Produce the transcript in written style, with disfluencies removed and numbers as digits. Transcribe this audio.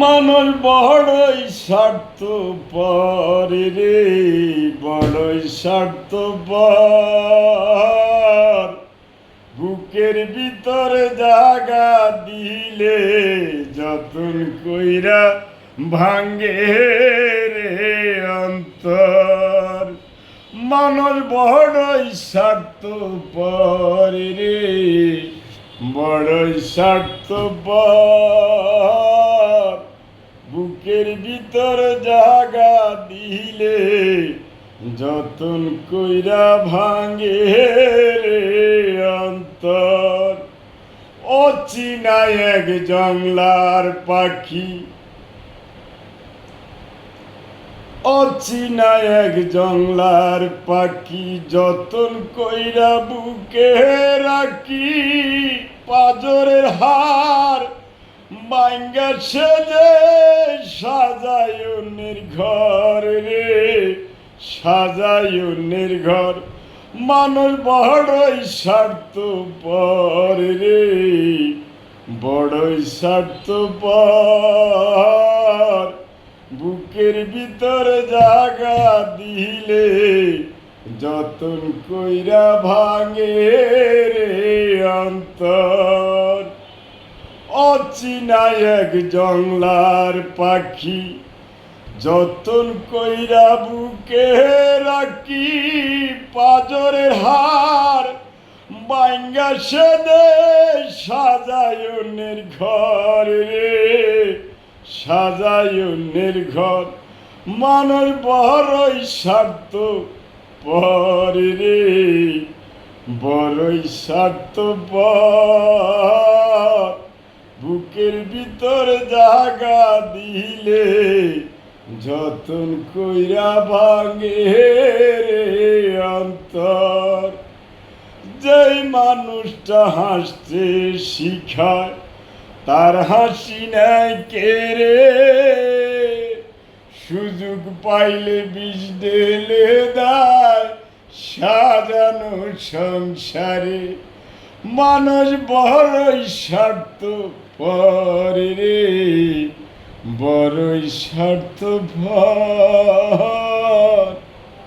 মানুষ বড়ই স্বার্থপর রে, বড়ই স্বার্থপর। বুকের ভিতরে জাগা দিলে যতন কইরা ভাঙ্গে রে অন্তর। মানুষ বড়ই স্বার্থপর রে, বড়ই স্বার্থপর। বুকের ভিতর জাগা দিলে যতন কইরা ভাঙ্গে রে অন্তর। অচিনা এক জংলার পাখি, অচিনা এক জংলার পাখি, যতন কইরা বুকে রাখি। পাজরের হার বাইঙ্গা সেজে সাজায় অন্যের ঘর রে, সাজায় অন্যের ঘর। মানুষ বড়ই স্বার্থপর রে, বড়ই স্বার্থপর। বুকের ভিতরে জাগা দিলে যতন কইরা ভাঙে রে অন্তর। অচিনা এক জংলার পাখি, যতন কইরা বুকে রাখি। পাজরের হার বাইঙ্গা সেদে সাজায় অন্যের ঘর রে, সাজায় অন্যের ঘর। মানুষ বড়ই স্বার্থপর রে, বড়ই স্বার্থপর। বুকের ভিতর জাগা দিলে যতন কইরা ভাঙে রে অন্তর। যেই মানুষটা হাসতে শিখায় তার হাসি নাই কেড়ে, সুযোগ পাইলে বিষ ঢেলে দেয় সাজানো সংসারে। মানুষ বড়ই স্বার্থপর রে, বড়ই স্বার্থপর।